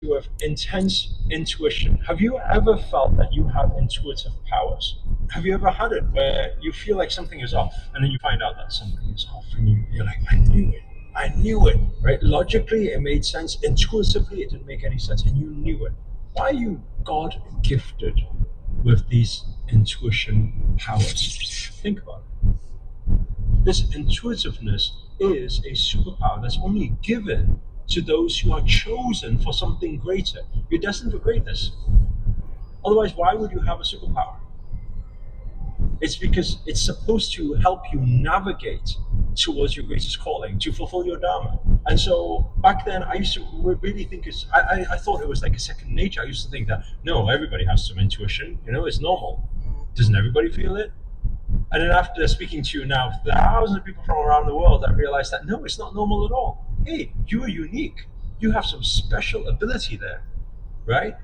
with intense intuition. Have you ever felt that you have intuitive powers? Have you ever had it where you feel like something is off and then you find out that something is off and you're like, I knew it. I knew it, right? Logically, it made sense. Intuitively, it didn't make any sense, and you knew it. Why are you God gifted with these intuition powers? Think about it. This intuitiveness is a superpower that's only given to those who are chosen for something greater. You're destined for greatness. Otherwise, why would you have a superpower? It's because it's supposed to help you navigate towards your greatest calling, to fulfill your dharma. And so back then, I used to really think I thought it was like a second nature. I used to think that, no, everybody has some intuition, it's normal. Doesn't everybody feel it? And then after speaking to you now, thousands of people from around the world, I realized that no, it's not normal at all. Hey, you are unique. You have some special ability there, right?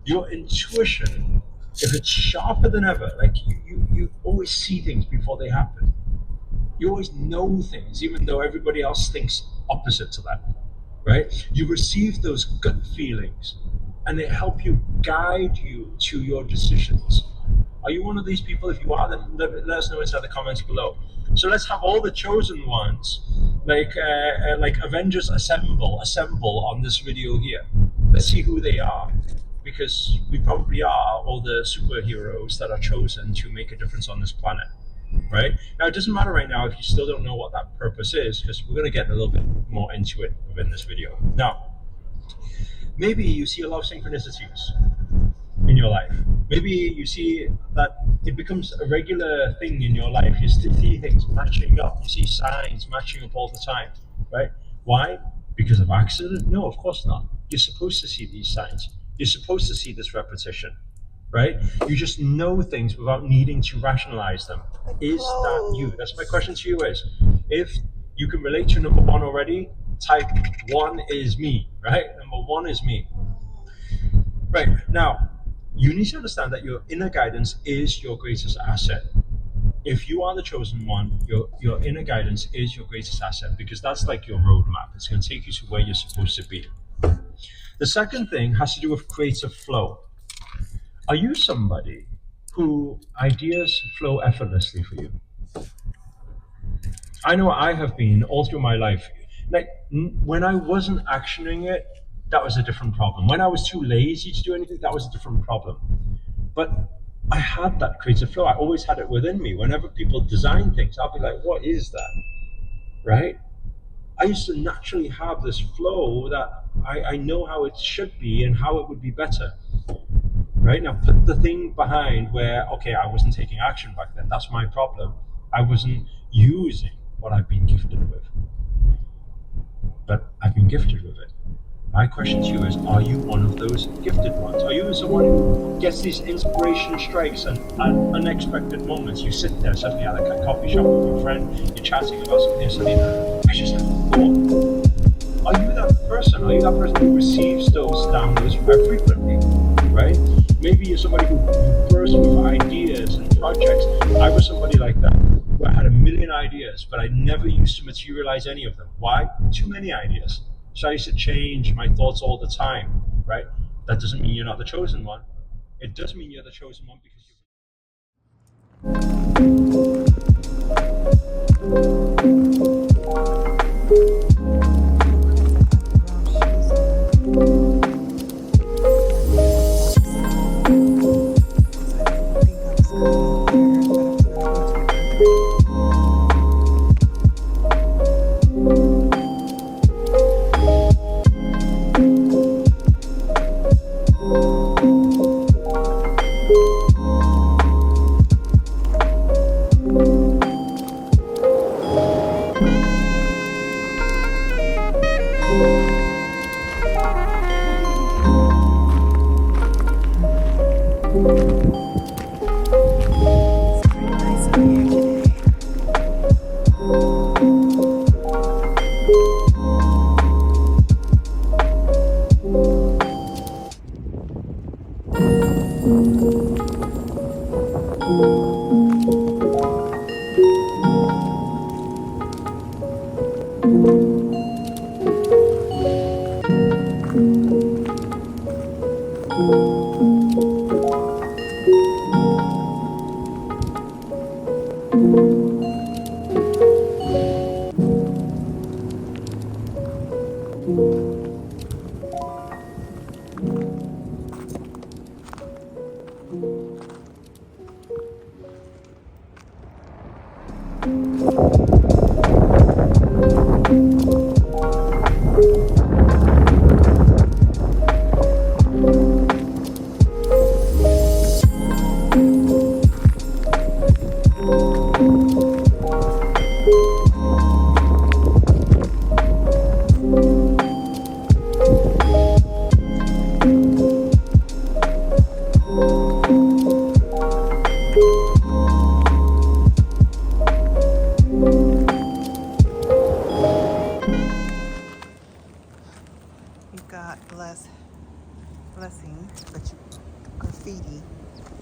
Your intuition, if it's sharper than ever, like you always see things before they happen. You always know things, even though everybody else thinks opposite to that, right? You receive those gut feelings, and they help you guide you to your decisions. Are you one of these people? If you are, then let us know inside the comments below. So let's have all the chosen ones, like Avengers assemble on this video here. Let's see who they are, because we probably are all the superheroes that are chosen to make a difference on this planet, right? Now, it doesn't matter right now if you still don't know what that purpose is, because we're going to get a little bit more into it within this video. Now, maybe you see a lot of synchronicities in your life. Maybe you see that it becomes a regular thing in your life. You see things matching up. You see signs matching up all the time, right? Why? Because of accident? No, of course not. You're supposed to see these signs. You're supposed to see this repetition, right? You just know things without needing to rationalize them. Is that you? That's my question to you is, if you can relate to number one already, type one is me, right? Number one is me. Right, now, you need to understand that your inner guidance is your greatest asset. If you are the chosen one, your inner guidance is your greatest asset, because that's like your roadmap. It's going to take you to where you're supposed to be. The second thing has to do with creative flow. Are you somebody who ideas flow effortlessly for you? I know I have been all through my life. Like when I wasn't actioning it, that was a different problem. When I was too lazy to do anything, that was a different problem. But I had that creative flow. I always had it within me. Whenever people design things, I'll be like, what is that? Right? I used to naturally have this flow that I know how it should be and how it would be better. Right? Now put the thing behind where, okay, I wasn't taking action back then. That's my problem. I wasn't using what I've been gifted with. But I've been gifted with it. My question to you is, are you one of those gifted ones? Are you someone who gets these inspiration strikes and at unexpected moments? You sit there suddenly at a coffee shop with your friend, you're chatting about something, and suddenly, I just have a thought. Are you that person? Are you that person who receives those downloads very frequently, right? Maybe you're somebody who bursts with ideas and projects. I was somebody like that, where I had a million ideas, but I never used to materialize any of them. Why? Too many ideas. So I used to change my thoughts all the time, right? That doesn't mean you're not the chosen one. It does mean you're the chosen one because Blessing, but you graffiti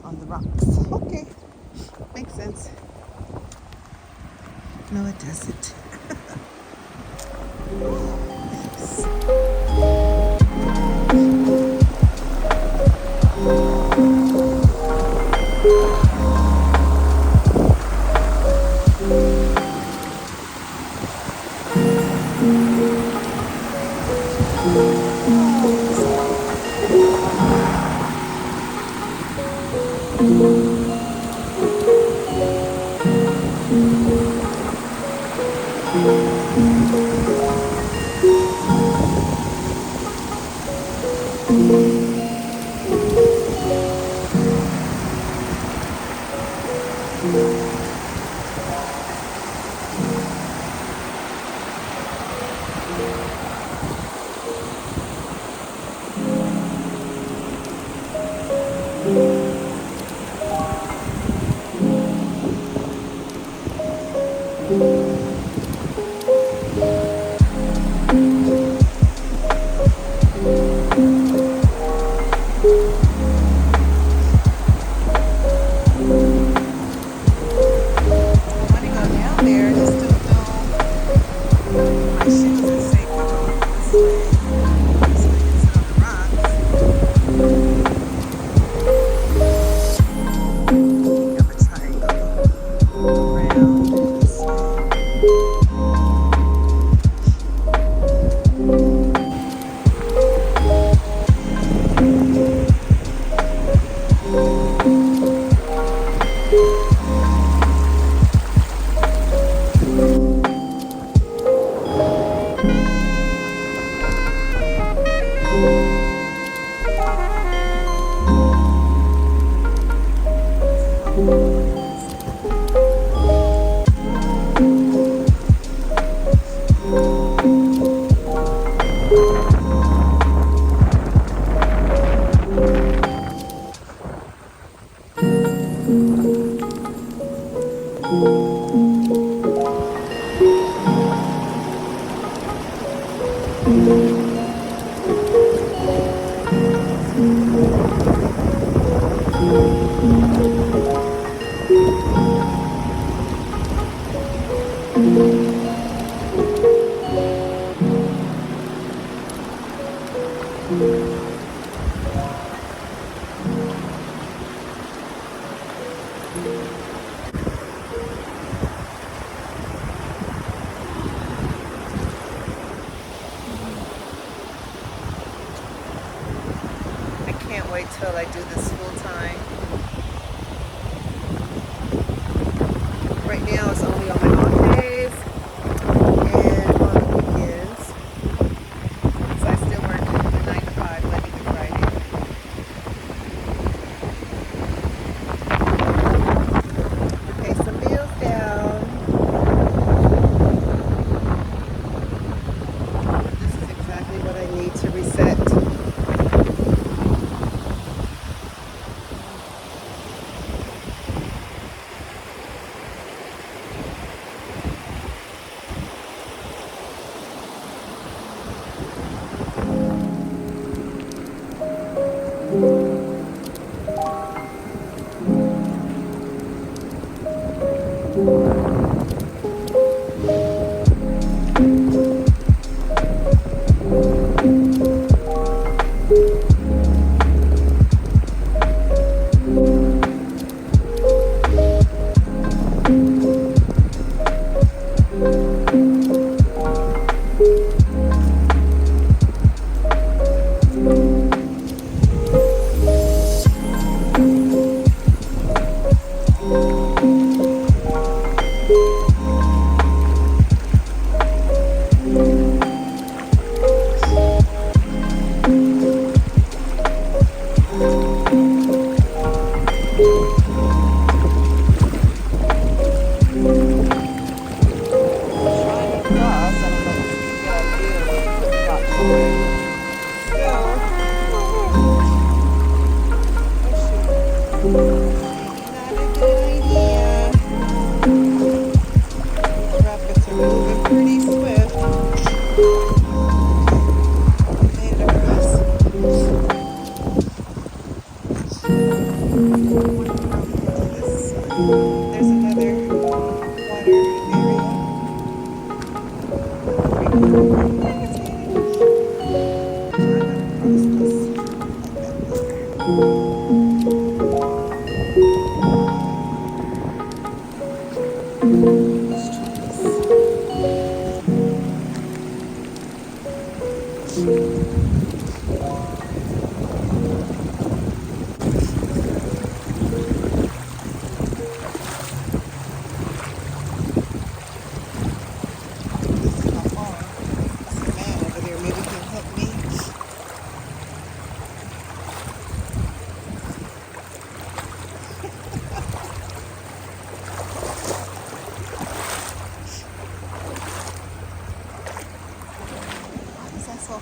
on the rocks. Okay, makes sense. No, it doesn't. Wait till I do this full time. Right now it's only on my off days and on the weekends. So I still work the 9 to 5, Monday to Friday. Pay some bills down. This is exactly what I need to reset.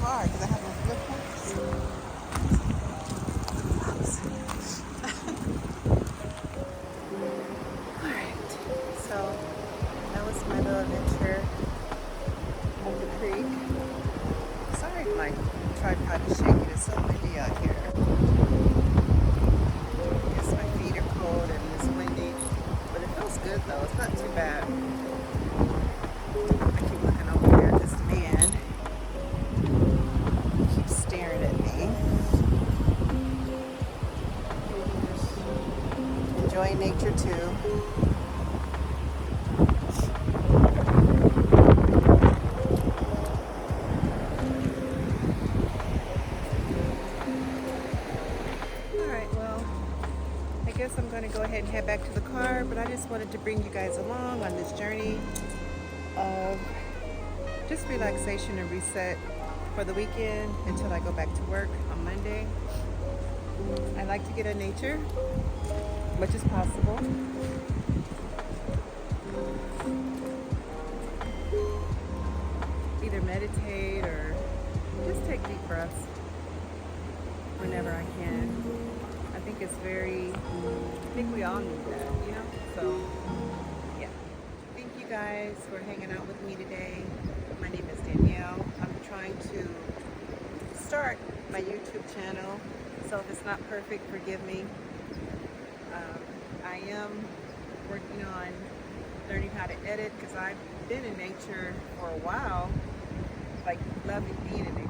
hard because I have no flip Alright, so that was my little adventure up the creek. Sorry if my tripod is shaking, it's so windy out here. Yes, my feet are cold and it's windy, but it feels good though, it's not too bad. I keep looking over there, this man keeps staring at me. Enjoying nature too. Alright, well, I guess I'm going to go ahead and head back to the car, but I just wanted to bring you guys along on this journey of just relaxation and reset for the weekend until I go back to work on Monday. I like to get in nature, much as possible. Either meditate or just take deep breaths whenever I can. I think we all need that, you know? So, yeah. Thank you guys for hanging out with me today. My name is Danielle. I'm trying to start my YouTube channel, so if it's not perfect, forgive me. I am working on learning how to edit because I've been in nature for a while, like loving being in nature.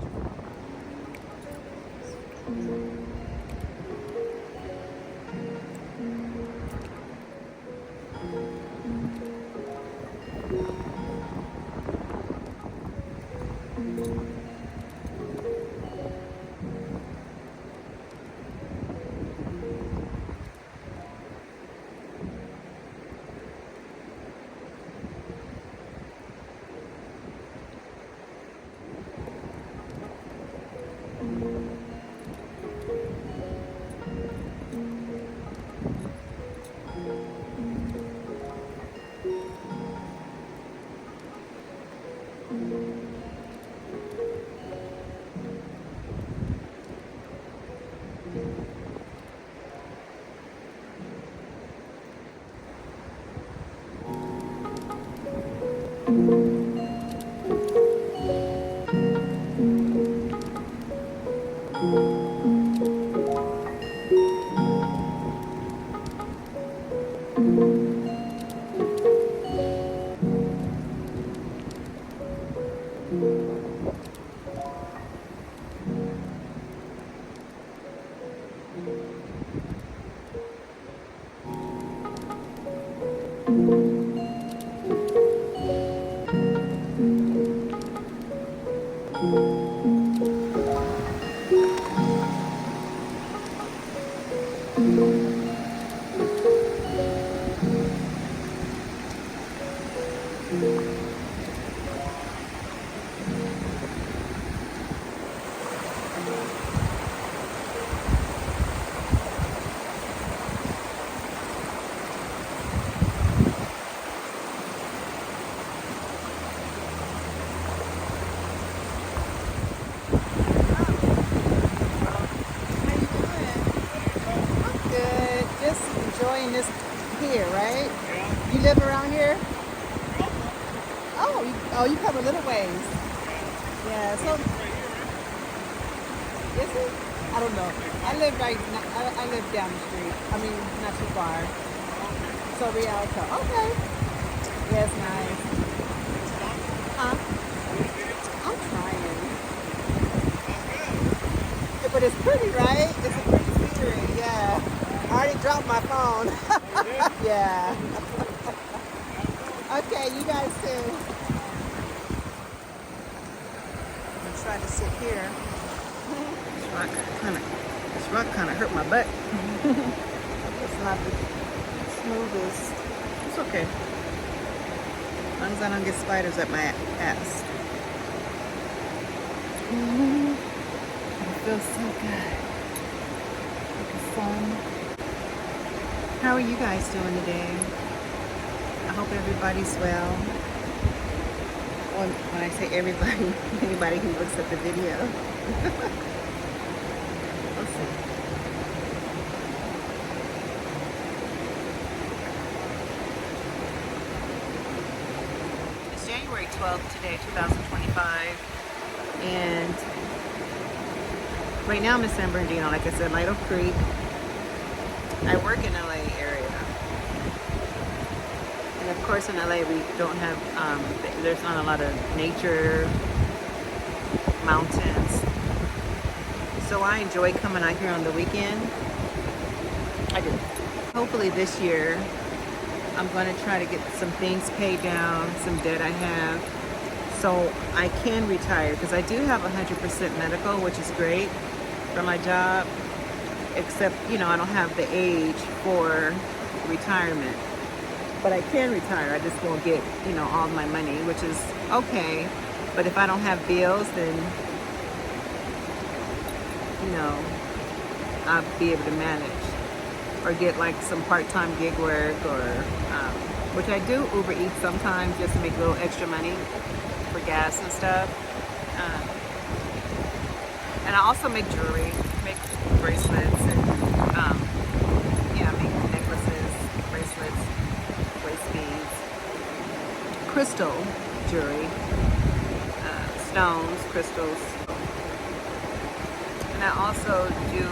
Enjoying this here, right? You live around here? Oh, you come a little ways. Yeah, so is it? I don't know. I live I live down the street. I mean, not too far. So Rialto. Okay. Yeah, it's nice. Huh? I'm trying. Yeah, but it's pretty, right? It's a pretty scenery, yeah. I already dropped my phone. Yeah. Okay, you guys too. I'm gonna try to sit here. This rock kind of hurt my butt. It's not the smoothest. It's okay. As long as I don't get spiders at my ass. It feels so good. Like the sun. How are you guys doing today? I hope everybody's well. When I say everybody, anybody who looks at the video. Let's see. It's January 12th today, 2025. And right now I'm in San Bernardino, like I said, Lido Creek. I work in LA area. And of course in LA we don't have, there's not a lot of nature, mountains. So I enjoy coming out here on the weekend. I do. Hopefully this year I'm going to try to get some things paid down, some debt I have, so I can retire, because I do have 100% medical, which is great for my job, except, you know, I don't have the age for retirement. But I can retire, I just won't get, you know, all my money, which is okay. But if I don't have bills, then, you know, I'll be able to manage. Or get like some part-time gig work, or, which I do Uber Eats sometimes just to make a little extra money for gas and stuff. And I also make jewelry, make bracelets, and, yeah, make necklaces, bracelets, waist beads, crystal jewelry, stones, crystals. And I also do,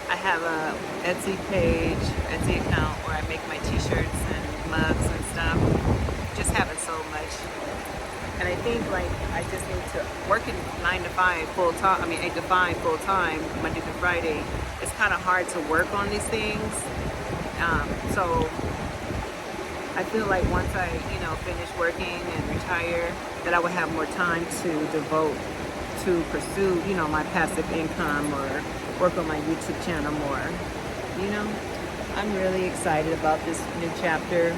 I have a Etsy page, Etsy account, where I make my t-shirts and mugs and stuff. Just haven't sold much. And I think like I just need to work in 9 to 5 full time, 8 to 5 full time, Monday through Friday. It's kind of hard to work on these things. So I feel like once I, you know, finish working and retire, that I would have more time to devote to pursue, you know, my passive income, or work on my YouTube channel more. You know, I'm really excited about this new chapter.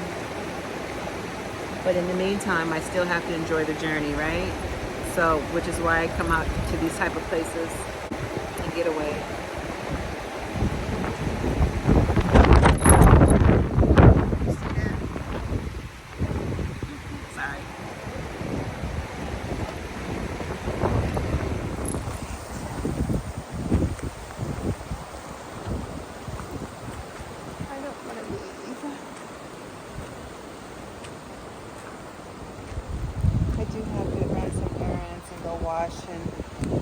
But in the meantime, I still have to enjoy the journey, right? So, which is why I come out to these type of places and get away. Sorry. I don't want to leave. I do have to run some errands and go wash and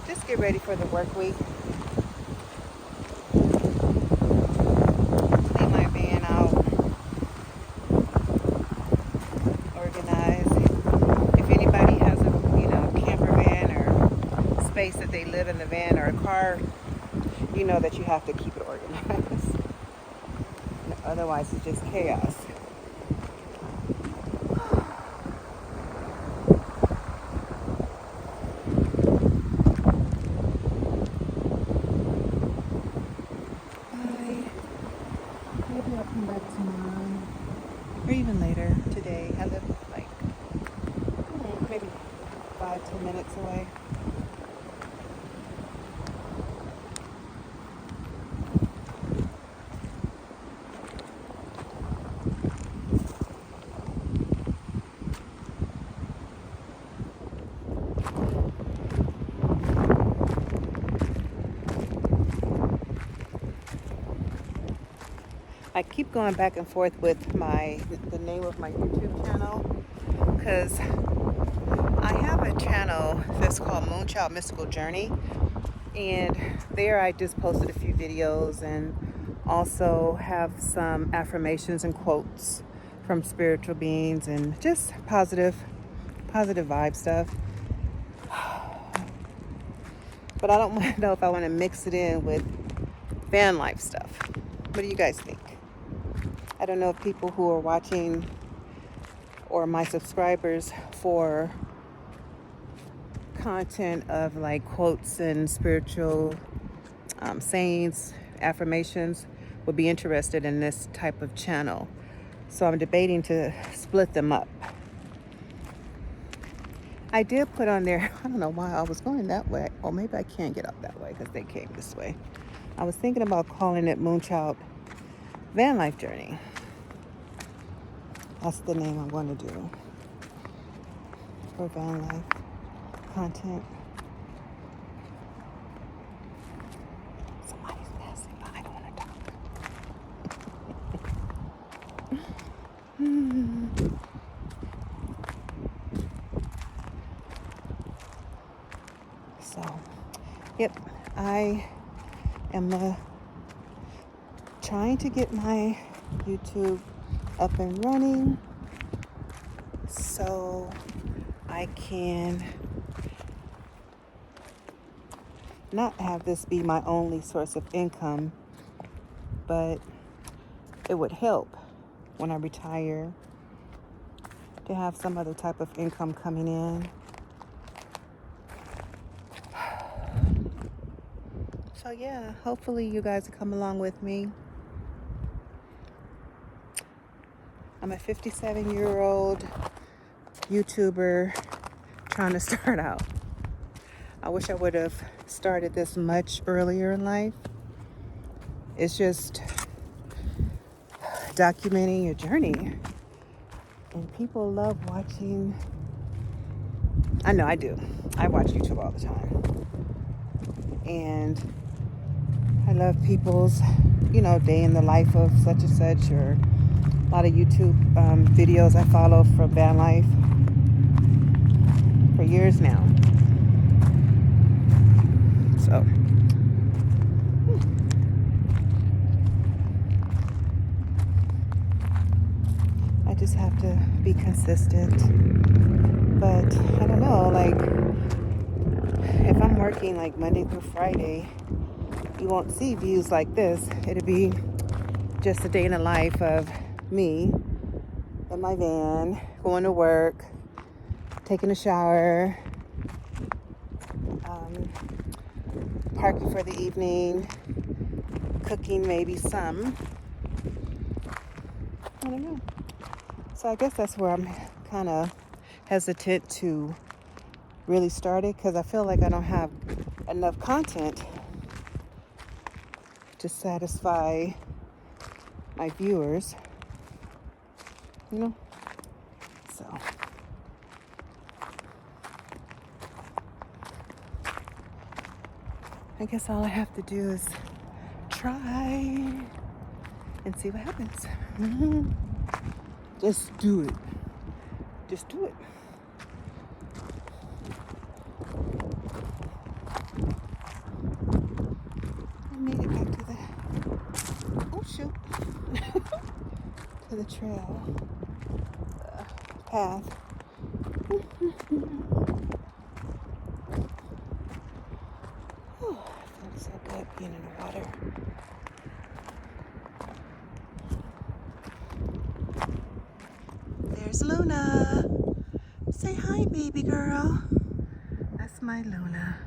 just get ready for the work week. Clean my van out, organize. If anybody has a, you know, camper van or space that they live in the van, or a car, you know that you have to keep it organized. Otherwise it's just chaos. Maybe I'll come back tomorrow, or even later today. I live like maybe 5-10 minutes away. I keep going back and forth with the name of my YouTube channel, because I have a channel that's called Moonchild Mystical Journey, and there I just posted a few videos and also have some affirmations and quotes from spiritual beings and just positive vibe stuff. But I don't know if I want to mix it in with van life stuff. What do you guys think? I don't know if people who are watching or my subscribers for content of like quotes and spiritual sayings, affirmations, would be interested in this type of channel. So I'm debating to split them up. I did put on there, I don't know why I was going that way. Or maybe I can't get up that way because they came this way. I was thinking about calling it Moonchild Van Life Journey. That's the name I'm going to do. for van life content. Somebody's passing by. I don't want to talk. So, yep, I am trying to get my YouTube up and running so I can not have this be my only source of income, but it would help when I retire to have some other type of income coming in. So yeah, hopefully you guys will come along with me. I'm a 57-year-old YouTuber trying to start out. I wish I would have started this much earlier in life. It's just documenting your journey. And people love watching. I know I do. I watch YouTube all the time. And I love people's, day in the life of such and such, or a lot of YouTube videos I follow from van life for years now. So, I just have to be consistent. But I don't know, if I'm working Monday through Friday, you won't see views like this. It'll be just a day in the life of me in my van, going to work, taking a shower, parking for the evening, cooking maybe some. I don't know. So I guess that's where I'm kind of hesitant to really start it, because I feel like I don't have enough content to satisfy my viewers, so I guess all I have to do is try and see what happens. Just do it. I made it back to to the trail path. Feels so good being in the water. There's Luna. Say hi, baby girl. That's my Luna.